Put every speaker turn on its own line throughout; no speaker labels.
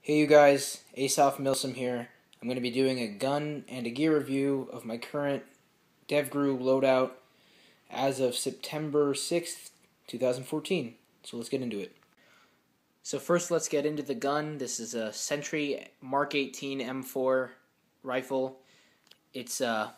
Hey you guys, Airsoft Milsim here. I'm going to be doing a gun and a gear review of my current Devgru loadout as of September 6th, 2014. So let's get into it. So first let's get into the gun. This is a Sentry Mark 18 M4 rifle. It's got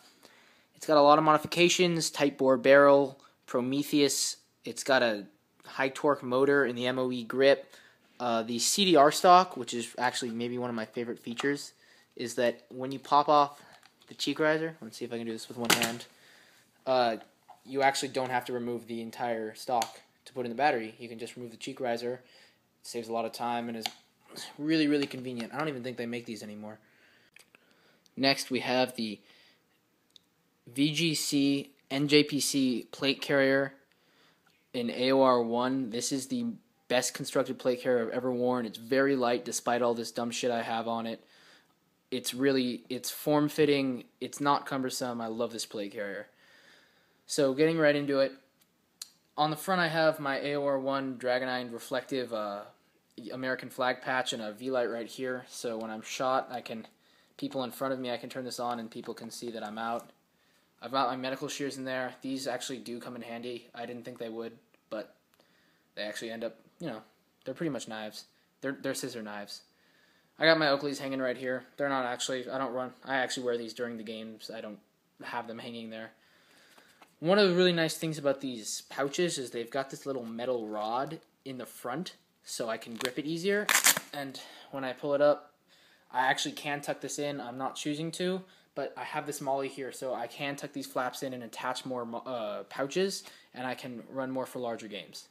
a lot of modifications, tight bore barrel, Prometheus. It's got a high torque motor in the MOE grip. The CDR stock, which is actually maybe one of my favorite features, is that when you pop off the cheek riser, let's see if I can do this with one hand, you actually don't have to remove the entire stock to put in the battery. You can just remove the cheek riser. It saves a lot of time and is really, really convenient. I don't even think they make these anymore. Next, we have the VGC NJPC plate carrier in AOR 1. This is the best constructed plate carrier I've ever worn. It's very light despite all this dumb shit I have on it. It's form-fitting. It's not cumbersome. I love this plate carrier. So getting right into it. On the front I have my AOR 1 Dragonine reflective American flag patch and a V-light right here. So when I'm shot, people in front of me, I can turn this on and people can see that I'm out. I've got my medical shears in there. These actually do come in handy. I didn't think they would, but they actually end up, they're pretty much knives. They're scissor knives. I got my Oakleys hanging right here. They're not actually, I actually wear these during the games. I don't have them hanging there. One of the really nice things about these pouches is they've got this little metal rod in the front so I can grip it easier. And when I pull it up, I actually can tuck this in. I'm not choosing to, but I have this molly here so I can tuck these flaps in and attach more pouches, and I can run more for larger games.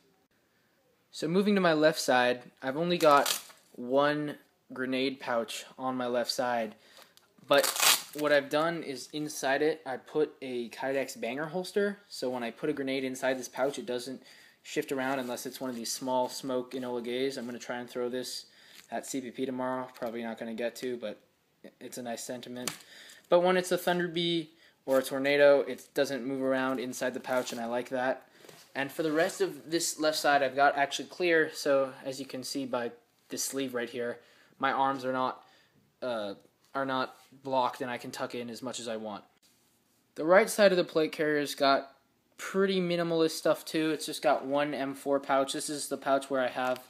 So moving to my left side, I've only got one grenade pouch on my left side, but what I've done is inside it I put a Kydex banger holster, so when I put a grenade inside this pouch it doesn't shift around unless it's one of these small smoke Enola Gays. I'm going to try and throw this at CPP tomorrow, probably not going to get to, but it's a nice sentiment. But when it's a Thunder Bee or a Tornado, it doesn't move around inside the pouch, and I like that. And for the rest of this left side, I've got actually clear, so as you can see by this sleeve right here, my arms are not blocked, and I can tuck in as much as I want. The right side of the plate carrier's got pretty minimalist stuff too. It's just got one M4 pouch. This is the pouch where I have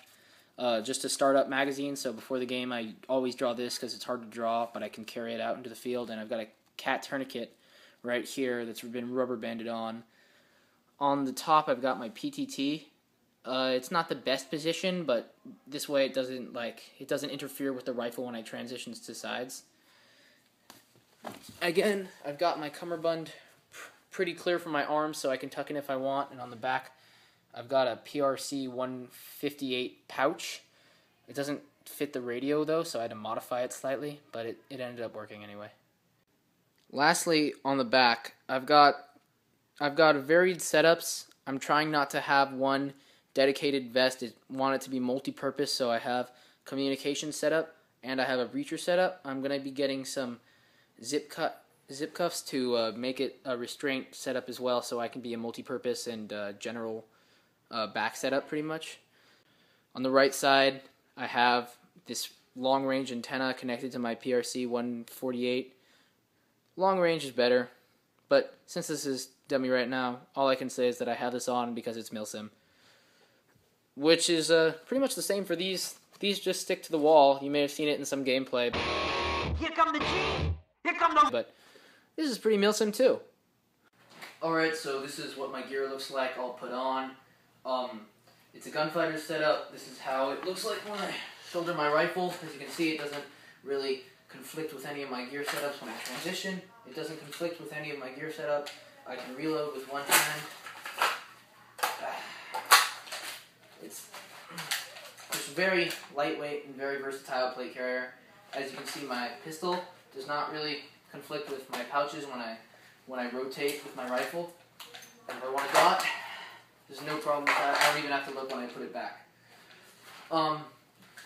just a startup magazine, so before the game I always draw this because it's hard to draw, but I can carry it out into the field. And I've got a cat tourniquet right here that's been rubber banded on. On the top I've got my PTT. It's not the best position, but this way it doesn't interfere with the rifle when I transition to sides. Again, I've got my cummerbund pretty clear from my arms so I can tuck in if I want, and on the back I've got a PRC 158 pouch. It doesn't fit the radio though, so I had to modify it slightly, but it ended up working anyway. Lastly, on the back, I've got varied setups. I'm trying not to have one dedicated vest. I want it to be multi-purpose, so I have communication setup and I have a breacher setup. I'm going to be getting some zip cuffs to make it a restraint setup as well, so I can be a multi-purpose and general back setup pretty much. On the right side, I have this long-range antenna connected to my PRC 148. Long range is better, but since this is dummy right now, all I can say is that I have this on because it's Milsim, which is pretty much the same for these. These just stick to the wall. You may have seen it in some gameplay. Here come the G! Here come the... But this is pretty Milsim too. Alright, so this is what my gear looks like all put on. It's a gunfighter setup. This is how it looks like when I shoulder my rifle. As you can see, it doesn't really conflict with any of my gear setups when I transition. It doesn't conflict with any of my gear setup. I can reload with one hand. It's very lightweight and very versatile plate carrier. As you can see, my pistol does not really conflict with my pouches when I rotate with my rifle. And if I want to dot, there's no problem with that. I don't even have to look when I put it back.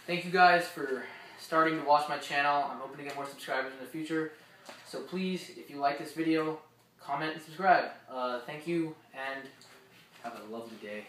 Thank you guys for starting to watch my channel. I'm hoping to get more subscribers in the future. So please, if you like this video, comment and subscribe. Thank you, and have a lovely day.